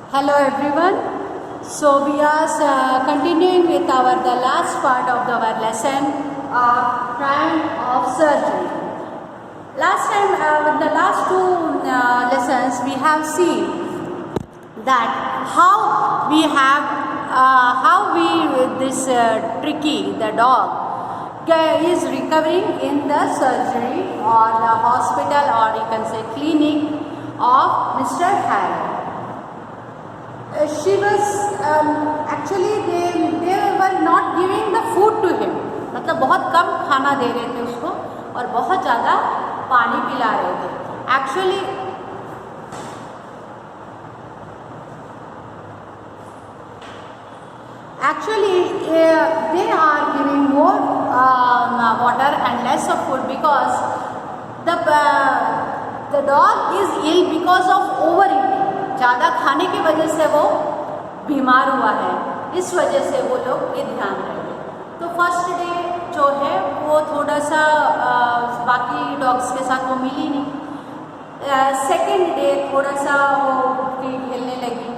Hello everyone. So we are continuing with the last part of our lesson, crime of surgery. Last time, with the last two lessons, we have seen that this Tricky, the dog, is recovering in the surgery or the hospital, or you can say clinic of Mr. Harry. She was actually they were not giving the food to him, मतलब बहुत कम खाना दे रहे थे उसको और बहुत ज़्यादा पानी पिला रहे थे. Actually they are giving more water and less of food because the dog is ill because of overeating. ज़्यादा खाने की वजह से वो बीमार हुआ है, इस वजह से वो लोग ये ध्यान रखें. तो फर्स्ट डे जो है वो थोड़ा सा बाकी डॉग्स के साथ वो मिली नहीं. सेकेंड डे थोड़ा सा वो खेलने लगी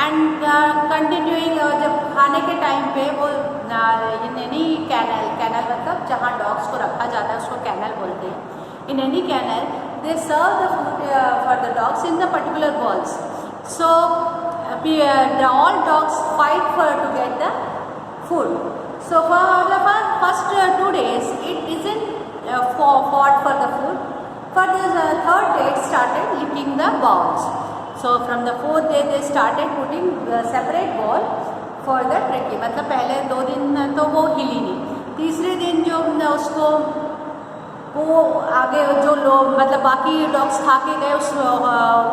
एंड कंटिन्यूइंग. जब खाने के टाइम पे वो कैनल मतलब जहाँ डॉग्स को रखा जाता है उसको कैनल बोलते हैं. In any canal they serve the food for the dogs in the particular balls. So all dogs fight to get the food. So for the first 2 days it isn't fought for the food. For the third day it started licking the balls. So from the fourth day they started putting the separate ball for the Tricky. मतलब पहले 2 दिन तो वो हिली नहीं. तीसरे दिन जो उसको वो आगे जो लोग मतलब बाकी डॉग्स खा के गए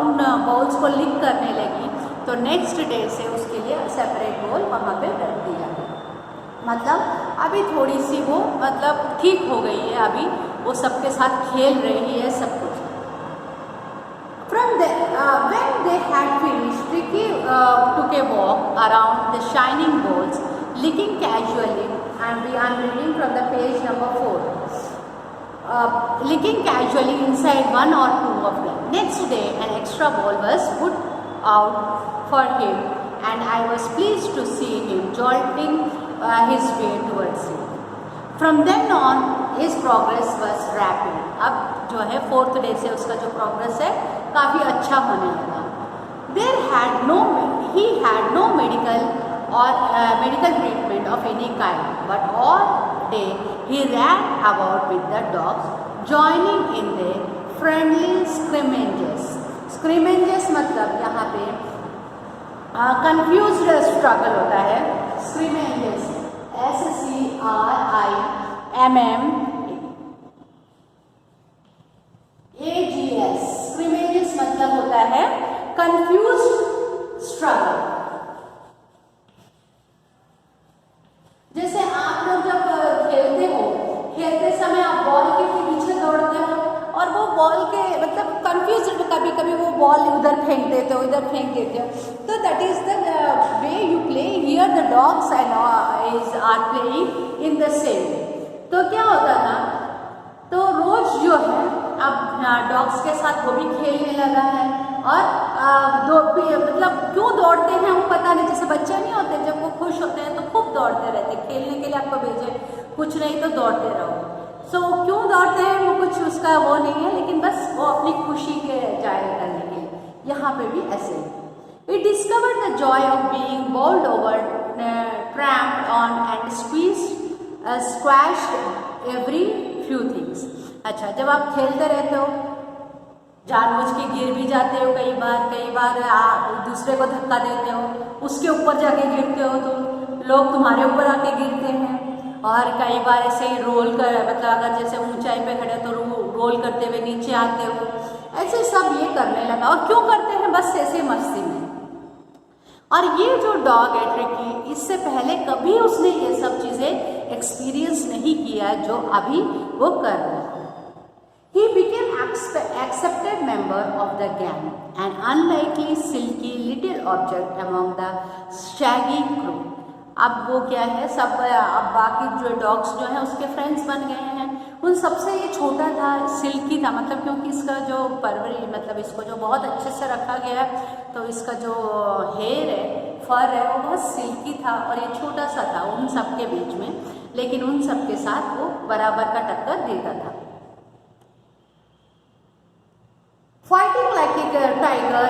उन बॉल्स को लिक करने लगी, तो नेक्स्ट डे से उसके लिए सेपरेट बॉल वहाँ पे रख दिया गया. मतलब अभी थोड़ी सी वो मतलब ठीक हो गई है, अभी वो सबके साथ खेल रही है सब कुछ. When they had finished, Tricky took a walk around the shining balls, licking casually, and I am reading from the page number 4. Licking casually inside 1 or 2 of them. Next day an extra ball was put out for him and I was pleased to see him jolting his way towards it. From then on his progress was rapid. अब जो है 4th day से उसका जो progress है काफ़ी अच्छा होने लगा. He had no medical treatment of any kind, but all day he ran about with the dogs, joining in their friendly scrimmages. Scrimmages मतलब यहाँ पे confused struggle होता है. Scrimmages SCRIMMAGES. Scrimmages मतलब होता है confused struggle. जैसे आप लोग जब खेलते समय आप बॉल के पीछे दौड़ते हो और वो बॉल के मतलब कंफ्यूज, कभी कभी वो बॉल उधर फेंक देते हो इधर फेंक देते हो. तो that is the way you play. Here the dogs are playing in the same. तो क्या होता था, तो रोज जो है अब डॉग्स के साथ वो भी खेलने लगा है और मतलब क्यों दौड़ते हैं वो पता नहीं. जैसे बच्चे नहीं होते, जब वो खुश होते हैं तो खूब दौड़ते रहते. खेलने के लिए आपको भेजे, कुछ नहीं तो दौड़ते रहो. सो क्यों दौड़ते हैं वो कुछ उसका वो नहीं है, लेकिन बस वो अपनी खुशी के जाहिर करने के लिए. यहाँ पे भी ऐसे. It discovered the joy of being bowled over, tramped on and squashed every few things. अच्छा, जब आप खेलते रहते हो जानबूझ के गिर भी जाते हो कई बार दूसरे को धक्का देते हो, उसके ऊपर जाके गिरते हो, तो लोग तुम्हारे ऊपर आके गिरते हैं. और कई बार ऐसे ही रोल कर मतलब अगर जैसे ऊंचाई पे खड़े तो रोल करते हुए नीचे आते हो. ऐसे सब ये करने लगा. और क्यों करते हैं, बस ऐसे मस्ती में. और ये जो डॉग है ट्रिकी, इससे पहले कभी उसने ये सब चीज़ें एक्सपीरियंस नहीं किया जो अभी वो कर रहा है. He became accepted member of the gang, an unlikely silky little object among the shaggy crew. अब वो क्या है, सब अब बाकी जो डॉग्स जो हैं उसके फ्रेंड्स बन गए हैं. उन सबसे ये छोटा था, सिल्की था, मतलब क्योंकि इसका जो परवरिश मतलब इसको जो बहुत अच्छे से रखा गया है तो इसका जो हेयर है, फर है, वो बहुत सिल्की था और ये छोटा सा था उन सब के बीच में, लेकिन उन सब के साथ वो बराबर का टक्कर देता था। Fighting like a tiger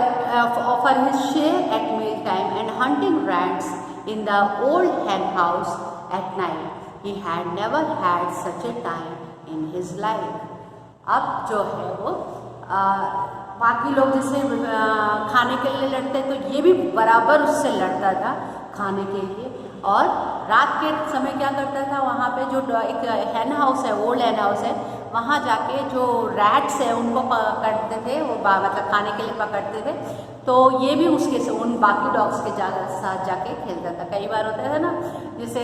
for his share at meal time and hunting rats in the old hen house at night. He had never had such a time in his life. अब जो है वो बाकी लोग जैसे खाने के लिए लड़ते तो ये भी बराबर उससे लड़ता था खाने के लिए। और रात के समय क्या करता था, वहाँ पे जो एक हैन हाउस है, ओल्ड हैन हाउस है, वहाँ जाके जो रैट्स है उनको पकड़ते थे, वो मतलब खाने के लिए पकड़ते थे। तो ये भी उसके से उन बाकी डॉग्स के साथ जाके खेलता था। कई बार होता है ना, जैसे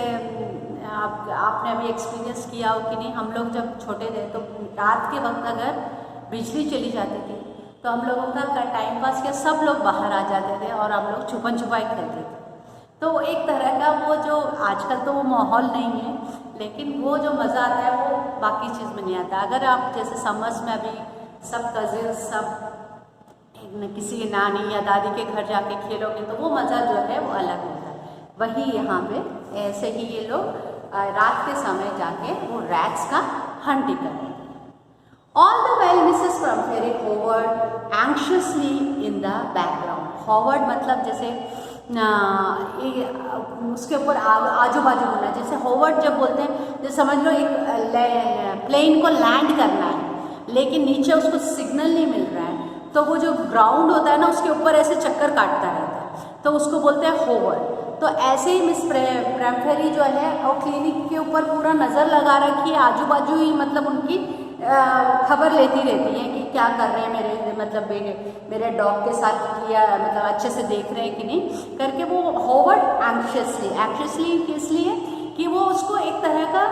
आपने अभी एक्सपीरियंस किया हो कि नहीं, हम लोग जब छोटे थे तो रात के वक्त अगर बिजली चली जाती थी तो हम लोगों का टाइम पास किया, सब लोग बाहर आ जाते थे और हम लोग छुपन छुपाई खेलते थे। तो एक तरह का वो जो आजकल तो वो माहौल नहीं है, लेकिन वो जो मज़ा आता है वो बाकी चीज़ में नहीं आता। अगर आप जैसे समर्स में अभी सब कजिन सब किसी नानी या दादी के घर जाके खेलोगे तो वो मज़ा जो है वो अलग होता है। वही यहाँ पे ऐसे ही ये लोग रात के समय जाके वो रैट्स का हंटिंग करते हैं। All the while Mrs. Pumphrey hovered anxiously in the background. Hovered मतलब जैसे उसके ऊपर आजू बाजू होना, जैसे होवर्ड जब बोलते हैं, जैसे समझ लो एक प्लेन को लैंड करना है लेकिन नीचे उसको सिग्नल नहीं मिल रहा है, तो वो जो ग्राउंड होता है ना उसके ऊपर ऐसे चक्कर काटता रहता है, तो उसको बोलते हैं होवर्ड। तो ऐसे ही मिस पुम्फ्रेरी जो है वो क्लिनिक के ऊपर पूरा नज़र लगा रखी है, आजू बाजू ही मतलब उनकी खबर लेती रहती है कि क्या कर रहे हैं मेरे मतलब मेरे डॉग के साथ किया, मतलब अच्छे से देख रहे हैं कि नहीं करके। वो होवर्ड एंग्शियसली इसलिए कि वो उसको एक तरह का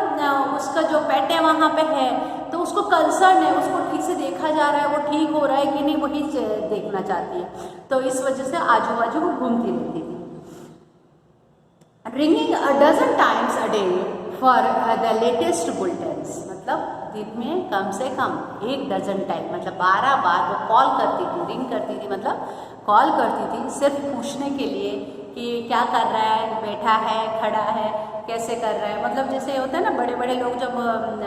उसका जो पेट है वहाँ पे है तो उसको कंसर्न है, उसको ठीक से देखा जा रहा है, वो ठीक हो रहा है कि नहीं वही देखना चाहती है, तो इस वजह से आजू बाजू वो घूमती रहती थी। Ringing a dozen times a day for the latest bulletins, मतलब दिन में कम से कम 1 डज़न टाइम, मतलब 12 बार वो कॉल करती थी, रिंग करती थी, मतलब कॉल करती थी सिर्फ पूछने के लिए कि क्या कर रहा है, बैठा है, खड़ा है, कैसे कर रहा है। मतलब जैसे होता है ना, बड़े बड़े लोग जब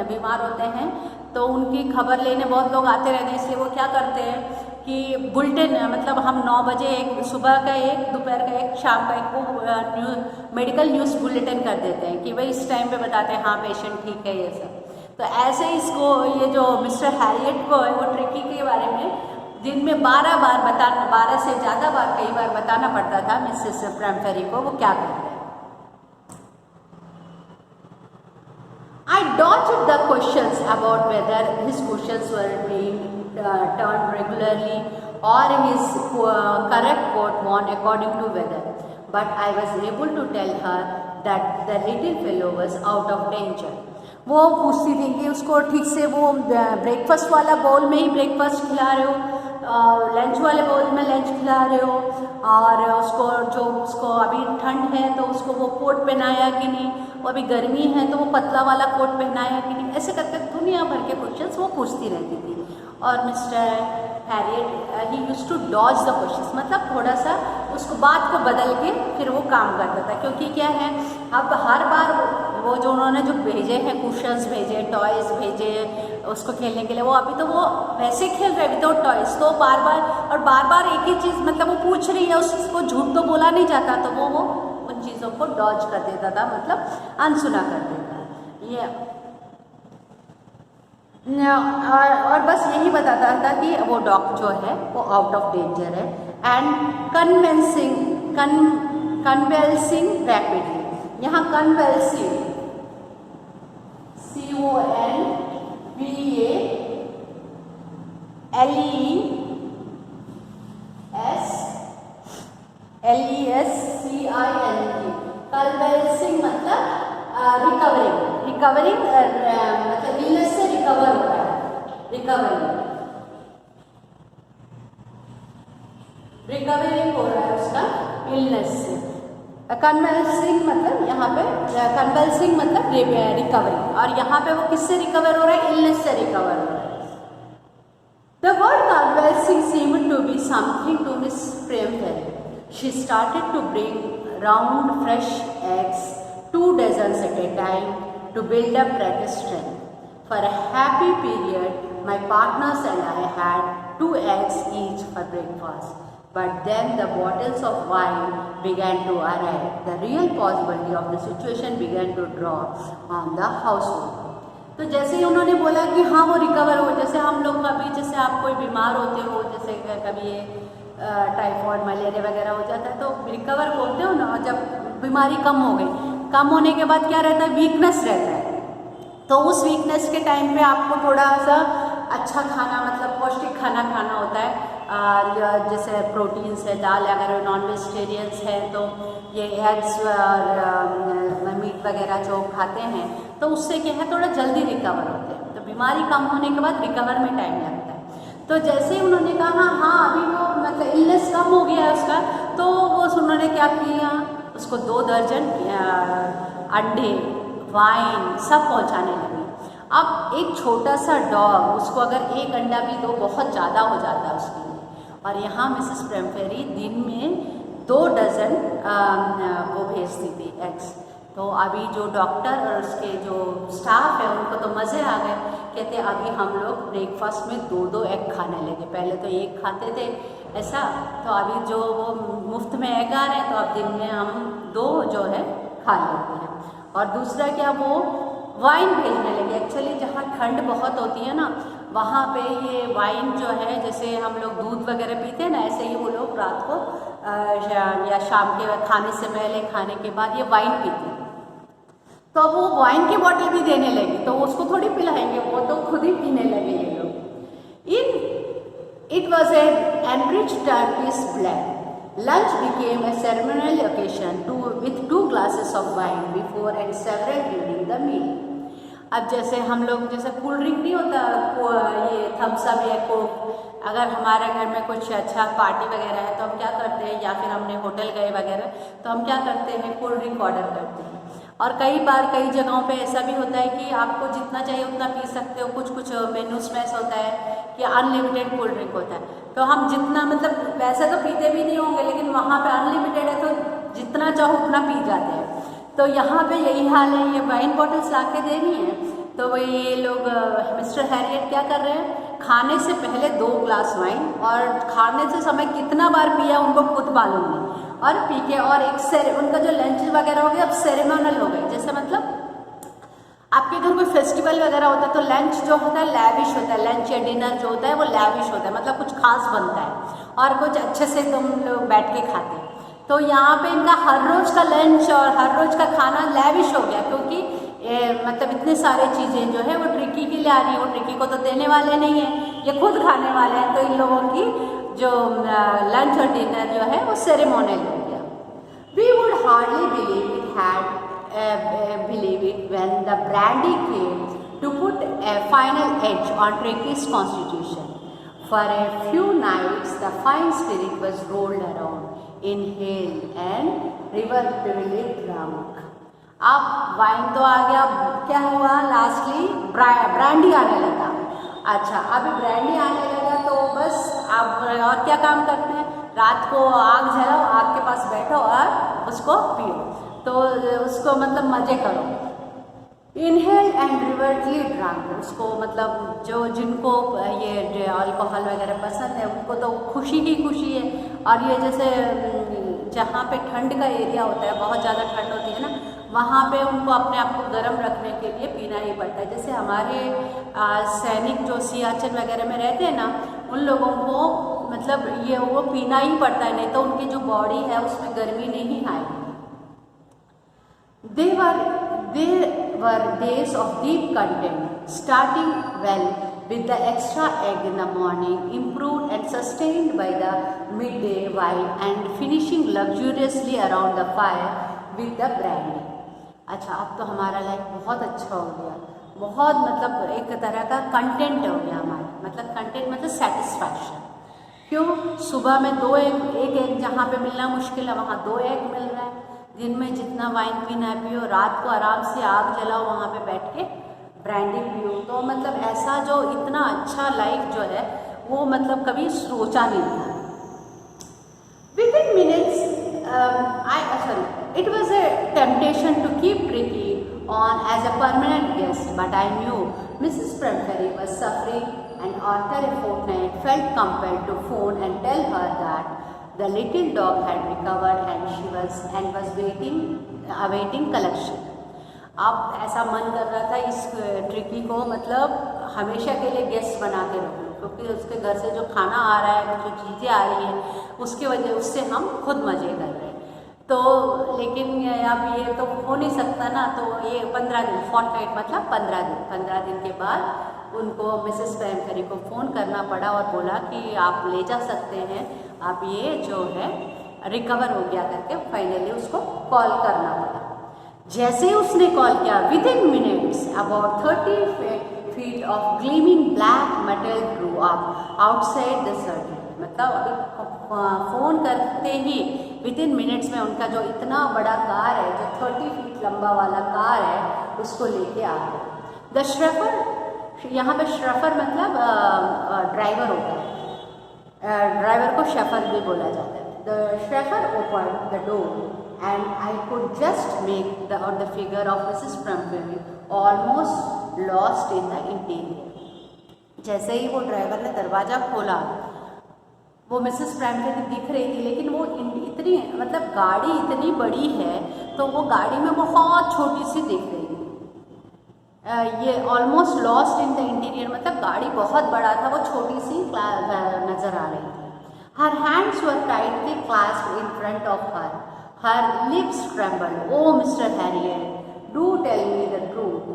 बीमार होते हैं तो उनकी खबर लेने बहुत लोग आते रहते हैं, इसलिए वो क्या करते हैं कि बुलेटिन, मतलब हम 9 बजे एक, सुबह का एक, दोपहर का एक, शाम का एक, वो मेडिकल न्यूज़ बुलेटिन कर देते हैं कि भाई इस टाइम पे बताते हैं हाँ पेशेंट ठीक है, ये सब। तो ऐसे ही इसको ये जो मिस्टर हैरियट को है वो ट्रिकी के बारे में दिन में 12 बार बताना, 12 से ज़्यादा बार कई बार बताना पड़ता था मिसेस पुम्फ्रेरी को वो क्या कर रहे हैं। I dodged the questions about whether his cushions were being turned regularly or his correct coat worn according to weather, but I was able to tell her that the little fellow was out of danger. वो पूछती थी कि उसको ठीक से वो breakfast वाला bowl में ही ब्रेकफास्ट खिला रहे हो, लंच वाले बाउल में लंच खिला रहे हो, और उसको अभी ठंड है तो उसको वो कोट पहनाया कि नहीं, वो अभी गर्मी है तो वो पतला वाला कोट पहनाया कि नहीं, ऐसे करके दुनिया भर के क्वेश्चंस वो पूछती रहती थी। और mister Harriet he used to dodge the questions, मतलब थोड़ा सा उसको बात को बदल के फिर वो काम करता था, क्योंकि क्या है अब हर बार वो जो उन्होंने जो भेजे हैं कुशन्स भेजे, टॉयज़ भेजे उसको खेलने के लिए, वो अभी तो वो वैसे खेल रहे विदाउट टॉयज़, तो बार बार एक ही चीज़ मतलब वो पूछ रही है, उसको झूठ तो बोला नहीं जाता, तो वो उन चीज़ों को डॉज कर देता था, मतलब अनसुना कर देता ये। और बस यही बताता था कि वो डॉग जो है वो आउट ऑफ डेंजर है, एंड कन्वेल्सिंग रैपिडली। यहाँ कन्वेल्सिंग CONVALESCING, कन्वेल्सिंग मतलब रिकवरिंग मतलब इलनेस से रिकवर होता है, रिकवरिंग हो रहा है उसका इलनेस से। कन्वल्सिंग मतलब यहाँ पे कन्वल्सिंग मतलब रिकवरी, और यहाँ पे वो किससे रिकवर हो रहा है? इलनेस से रिकवर हो रहा है। The word convulsing seemed to be something to Miss Premferry. She started to bring round fresh eggs, 2 dozen at a time, to build up practice strength. For a happy period, my partners and I had 2 eggs each for breakfast. But then the bottles of wine began to arrive. The real possibility of the situation began to draw on the household. तो जैसे ही उन्होंने बोला कि हाँ वो recover हो, जैसे हम लोग कभी, जैसे आप कोई बीमार होते हो, जैसे कभी ये टाइफॉइड मलेरिया वगैरह हो जाता है तो रिकवर बोलते हो ना, जब बीमारी कम हो गई, कम होने के बाद क्या रहता है? वीकनेस रहता है। तो उस वीकनेस के टाइम पे आपको थोड़ा सा अच्छा खाना, मतलब पौष्टिक खाना खाना होता है, जैसे प्रोटीन्स है, दाल, अगर नॉन वेजिटेरियंस है तो ये एग्स और मीट वगैरह जो खाते हैं तो उससे क्या है, थोड़ा जल्दी रिकवर होते हैं। तो बीमारी कम होने के बाद रिकवर में टाइम लगता है। तो जैसे ही उन्होंने कहा हाँ अभी वो मतलब इलनेस कम हो गया है उसका, तो वो उन्होंने क्या किया, उसको 2 दर्जन अंडे, वाइन सब पहुंचाने लगे। अब एक छोटा सा डॉग, उसको अगर एक अंडा भी दो बहुत ज़्यादा हो जाता है उसके लिए, और यहाँ मिसेस प्रेमफेरी दिन में 2 डजन वो भेजती थी एग्स। तो अभी जो डॉक्टर और उसके जो स्टाफ है उनको तो मज़े आ गए, कहते अभी हम लोग ब्रेकफास्ट में 2-2 एग खाने लगे, पहले तो एक खाते थे ऐसा, तो अभी जो वो मुफ्त में एग आ रहे हैं तो अब दिन में हम 2 जो है खा लेते हैं। और दूसरा क्या, वो वाइन भेजने लगे। एक्चुअली जहाँ ठंड बहुत होती है ना, वहाँ पे ये वाइन जो है, जैसे हम लोग दूध वगैरह पीते हैं ना, ऐसे ही वो लोग रात को या शाम के खाने से पहले, खाने के बाद ये वाइन पीते हैं। तो वो वाइन की बोतल भी देने लगी, तो उसको थोड़ी पिलाएंगे, वो तो खुद ही पीने लगे ये लोग। It was enriched Turkish blade. Lunch became a ceremonial occasion with 2 glasses of wine before and several during the meal. अब जैसे हम लोग, जैसे कूल ड्रिंक नहीं होता, ये थम्स अप या कोक, अगर हमारे घर में कुछ अच्छा पार्टी वगैरह है तो हम क्या करते हैं, या फिर हमने होटल गए वगैरह तो हम क्या करते हैं, कोल्ड ड्रिंक ऑर्डर करते हैं। और कई बार कई जगहों पे ऐसा भी होता है कि आपको जितना चाहिए उतना पी सकते हो, कुछ मेन्यूज में ऐसा होता है कि अनलिमिटेड कोल्ड ड्रिंक होता है, तो हम जितना, मतलब वैसे तो पीते भी नहीं होंगे, लेकिन वहाँ पे अनलिमिटेड है तो जितना चाहो उतना पी जाते हैं। तो यहाँ पे यही हाल है, ये वाइन बॉटल्स ला के देनी है, तो वही ये लोग मिस्टर हैरियट क्या कर रहे हैं, खाने से पहले 2 ग्लास वाइन, और खाने से समय कितना बार पिया उनको खुद मालूम नहीं, और पी के, और एक उनका जो लंच वगैरह हो गया अब सेरेमोनियल हो गए। जैसे मतलब आपके घर कोई फेस्टिवल वगैरह होता है तो लंच जो होता है लैविश होता है, लंच या डिनर जो होता है वो लैविश होता है, मतलब कुछ खास बनता है और कुछ अच्छे से तुम लोग बैठ के खाते हैं। तो यहाँ पे इनका हर रोज़ का लंच और हर रोज़ का खाना लैविश हो गया, क्योंकि मतलब इतने सारे चीज़ें जो है वो ट्रिकी के लिए आ रही है, वो ट्रिकी को तो देने वाले नहीं हैं, ये खुद खाने वाले हैं, तो इन लोगों की जो लंच और डिनर जो है वो सेरेमोनियल हो गया। We would hardly believe it when the brandy came to put a final edge on Tricky's constitution. For a few nights, the fine spirit was rolled around, inhaled and reverberantly drunk. अब wine तो आ गया, क्या हुआ lastly, brandy आने लगा। अच्छा, अभी brandy आने लगा तो बस आप और क्या काम करते हैं, रात को आग जलाओ, आग के पास बैठो और उसको पियो, तो उसको मतलब मज़े करो। इनहेल एंड रिवर्टली ड्रंक, उसको मतलब जो जिनको ये अल्कोहल वगैरह पसंद है उनको तो खुशी ही खुशी है। और ये जैसे जहाँ पे ठंड का एरिया होता है, बहुत ज़्यादा ठंड होती है ना, वहाँ पे उनको अपने आप को गर्म रखने के लिए पीना ही पड़ता है। जैसे हमारे सैनिक जो सियाचिन वगैरह में रहते हैं ना, उन लोगों को मतलब ये वो पीना ही पड़ता है, नहीं तो उनकी जो बॉडी है उसमें गर्मी नहीं आएगी। There were days of deep content, starting well with the extra egg in the morning, improved and sustained by the midday wine, and finishing luxuriously around the fire with the brandy. अच्छा, अब तो हमारा life बहुत अच्छा हो गया, बहुत मतलब एक तरह का कंटेंट हो गया हमारा, मतलब कंटेंट मतलब सेटिस्फैक्शन। क्यों, सुबह में 2 एग, एक एग जहाँ पे मिलना मुश्किल है वहाँ 2 एग मिल रहा है, दिन में जितना वाइन पीना पियो, रात को आराम से आग जलाओ, वहाँ पे बैठ के ब्रांडी पियो। तो मतलब ऐसा जो इतना अच्छा लाइफ जो है वो मतलब कभी सोचा नहीं था। Within minutes, it was a temptation to keep Tricky on as a permanent guest, but I knew Mrs. Premferry was suffering, and after a fortnight felt compelled to phone and tell her that the little dog had recovered and was awaiting collection. अब ऐसा मन कर रहा था इस tricky को मतलब हमेशा के लिए गेस्ट बना के रखूं, क्योंकि उसके घर से जो खाना आ रहा है, जो चीज़ें आ रही हैं, उसकी वजह उससे हम खुद मज़े कर रहे हैं। तो लेकिन अब ये तो हो नहीं सकता ना, तो ये 15 दिन, फॉर्टनाइट मतलब 15 दिन के बाद उनको मिसेस प्रेमफेरी को फ़ोन करना पड़ा और बोला कि आप ले जा सकते हैं, आप ये जो है रिकवर हो गया करके फाइनली उसको कॉल करना पड़ा। जैसे ही उसने कॉल किया, within minutes about 30 feet of gleaming black metal grew up outside the surgery। मतलब अभी फ़ोन करते ही विदिन मिनट्स में उनका जो इतना बड़ा कार है, जो 30 फीट लंबा वाला कार है, उसको लेके आ गया। द शेफर, यहाँ पे शेफर मतलब ड्राइवर होता है, ड्राइवर को शेफर भी बोला जाता है। The chauffeur open the door and I could just make the figure of Mrs. Premferry almost lost in the interior। जैसे ही वो ड्राइवर ने दरवाज़ा खोला, वो मिसेस प्रेमफेरी दिख रही थी, लेकिन वो इतनी मतलब गाड़ी इतनी बड़ी है तो वो गाड़ी में बहुत छोटी सी दिख रही थी। ये almost lost in the interior मतलब गाड़ी बहुत बड़ा था, वो छोटी सी नज़र आ रही थी। Her hands were tightly clasped in front of her. Her lips trembled. Oh, Mr. Harriet, do tell me the truth.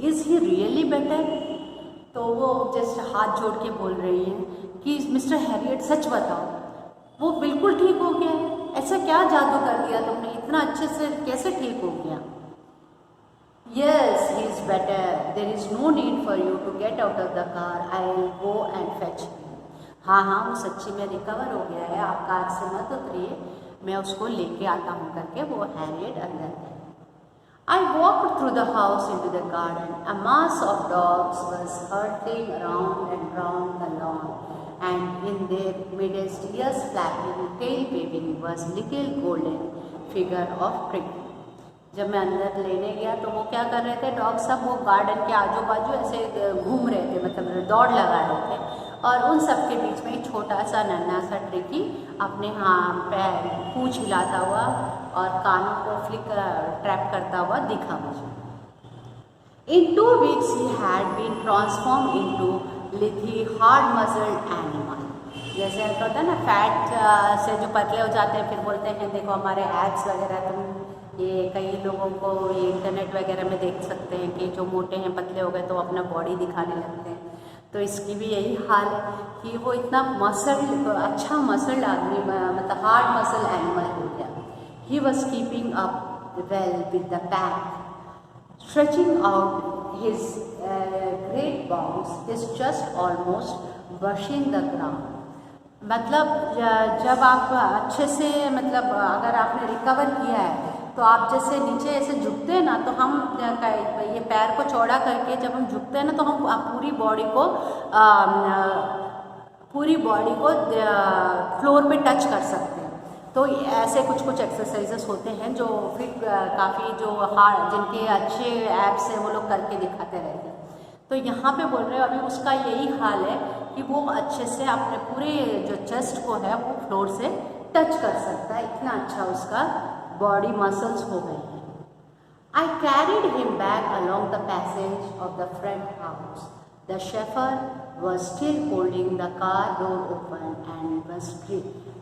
Is he really better? तो वो जस्ट हाथ जोड़ के बोल रही है कि मिस्टर हैरियट सच बताओ, वो बिल्कुल ठीक हो गया है? ऐसा क्या जादू कर दिया तुमने, इतना अच्छे से कैसे ठीक हो गया? Yes, he is better. There is no need for you to get out of the car. I will go and fetch him. हाँ, वो सच्ची में रिकवर हो गया है, आप कार से मत उतरिए, मैं उसको लेके आता हूँ करके वो हैरियट अंदर गए। I walked through the house into the garden. A mass of dogs was hurtling round and round the lawn, and in their midst, ears flapping, tail waving, was little golden figure of Tricky। जब मैं अंदर लेने गया तो वो क्या कर रहे थे, डॉग सब वो गार्डन के आजू बाजू ऐसे घूम रहे थे, मतलब दौड़ लगा रहे थे, और उन सब के बीच में एक छोटा सा नन्हा सा ट्रिकी अपने पैर पूंछ हिलाता हुआ और कानों को ट्रैप करता हुआ दिखा मुझे। In 2 weeks he had been transformed into little hard muscled animal। जैसे होता है ना, फैट से जो पतले हो जाते हैं, फिर बोलते हैं देखो हमारे एड्स वगैरह, तुम ये कई लोगों को ये इंटरनेट वगैरह में देख सकते हैं कि जो मोटे हैं, पतले हो गए तो अपना बॉडी दिखाने लगते हैं। तो इसकी भी यही हाल है कि वो इतना अच्छा मसल आदमी, मतलब हार्ड मसल एनिमल हो गया। He was keeping up well with the pack, stretching out his great bounds, his chest almost brushing the ground. मतलब जब आप अच्छे से, मतलब अगर आपने रिकवर किया है तो आप जैसे नीचे ऐसे झुकते हैं ना, तो हम ये पैर को चौड़ा करके जब हम झुकते हैं ना, तो हम पूरी बॉडी को फ्लोर पे टच कर सकते हैं। तो ऐसे कुछ एक्सरसाइजेस होते हैं जो फिर काफ़ी जो हार्ड, जिनके अच्छे एब्स हैं, वो लोग करके दिखाते रहते हैं। तो यहाँ पे बोल रहे हैं अभी उसका यही हाल है कि वो अच्छे से अपने पूरे जो चेस्ट को है वो फ्लोर से टच कर सकता है, इतना अच्छा उसका बॉडी मसल्स हो गए हैं। I carried him back along the passage of the front house. The chauffeur was still holding the car door open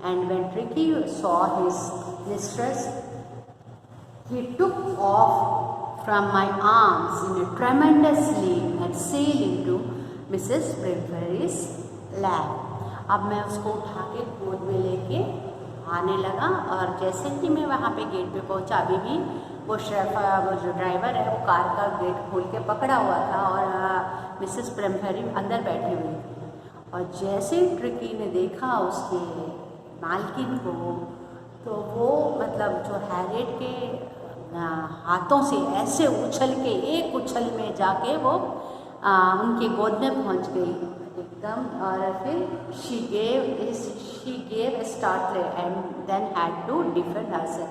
and when Tricky saw his mistress, he took off from my arms in a tremendous leap and sailed into Mrs. Premferry's lap। अब मैं उसको उठा के गोद में लेके आने लगा, और जैसे ही मैं वहाँ पे गेट पे पहुँचा, अभी भी वो जो ड्राइवर है वो कार का गेट खोल के पकड़ा हुआ था और मिसेस प्रेमफेरी अंदर बैठी हुई थी। और जैसे ही ट्रिकी ने देखा उसके मालकिन को, तो वो मतलब जो पेट के हाथों से ऐसे उछल के एक उछल में जाके वो उनके गोद में पहुंच गई एकदम। और फिर she gave start and then had to defend herself.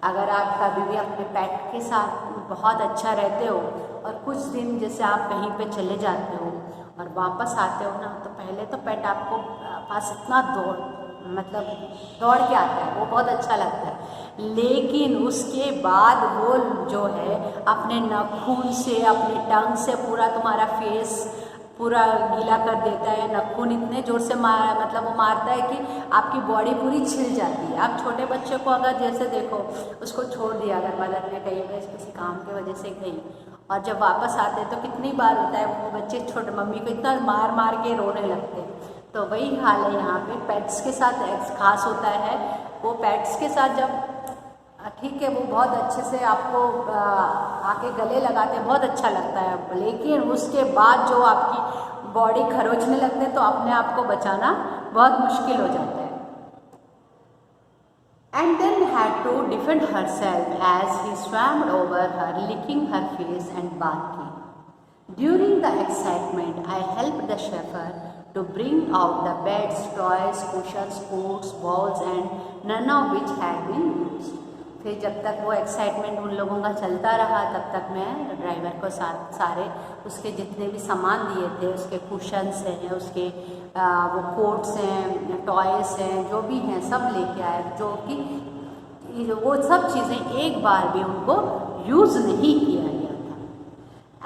अगर आप कभी भी अपने पेट के साथ बहुत अच्छा रहते हो और कुछ दिन जैसे आप कहीं पे चले जाते हो और वापस आते हो ना, तो पहले तो पेट आपको पास इतना दौड़ के आता है, वो बहुत अच्छा लगता है। लेकिन उसके बाद वो जो है अपने नाखून से, अपने टंग से पूरा तुम्हारा फेस पूरा गीला कर देता है। नाखून इतने ज़ोर से वो मारता है कि आपकी बॉडी पूरी छिल जाती है। आप छोटे बच्चे को अगर जैसे देखो, उसको छोड़ दिया अगर मदर ने कहीं पे किसी काम की वजह से गई और जब वापस आते हैं तो कितनी बार होता है वो बच्चे छोटे मम्मी को इतना मार मार के रोने लगते हैं। तो वही हाल है यहाँ पे पेट्स के साथ खास होता है। वो पेट्स के साथ जब ठीक है वो बहुत अच्छे से आपको आके गले लगाते हैं, बहुत अच्छा लगता है। लेकिन उसके बाद जो आपकी बॉडी खरोचने लगते हैं तो अपने आप को बचाना बहुत मुश्किल हो जाता है। And then had to defend herself as he swam over her, licking her face and barking. During the excitement, I helped the shepherd to bring out the beds, toys, cushions, coats, balls, and none of which had been used. फिर जब तक वो excitement उन लोगों का चलता रहा तब तक मैं ड्राइवर को सारे उसके जितने भी सामान दिए थे, उसके कुशन्स हैं, उसके वो कोट्स हैं, टॉयस हैं, जो भी हैं सब लेके आए, जो कि वो सब चीज़ें एक बार भी उनको यूज़ नहीं किया गया था।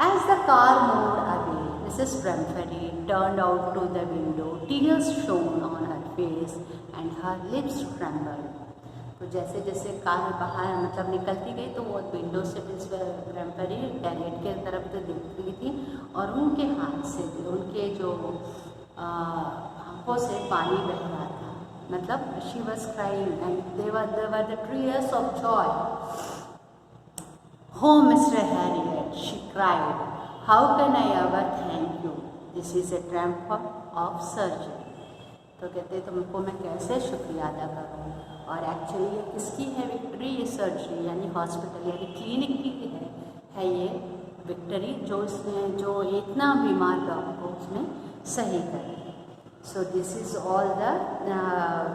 As the car moved away, Mrs. Bramford turned out to the window. Tears shone on her face and her lips trembled. तो जैसे जैसे कार बाहर निकलती गई तो वो विंडो से मिस ब्रैम्फरी कैरियर के तरफ तो दिख रही थी और उनके हाथ से उनके जो आँखों से पानी बह रहा था। She was crying and they were the tears of joy. Oh, Mr. Harriet, she cried, how can I ever thank you? This is a triumph of surgery. तो कहते तुमको मैं कैसे शुक्रिया अदा करूँ। और एक्चुअली ये किसकी है विक्ट्री? ये सर्जरी यानी हॉस्पिटल यानी क्लिनिक की है ये विक्ट्री, जो इसमें जो इतना बीमार डॉग को उसमें सही करे। So this is all the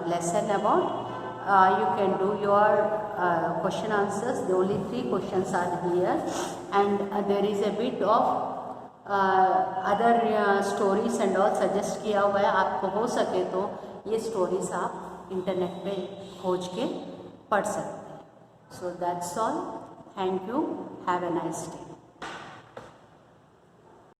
lesson about you can do your question answers. The only 3 questions are here and there is a bit of other stories and all suggest किया हुआ है। आपको हो सके तो ये स्टोरीज आप इंटरनेट पे खोज के पढ़ सकते हैं। So that's all. Thank you. Have a nice day.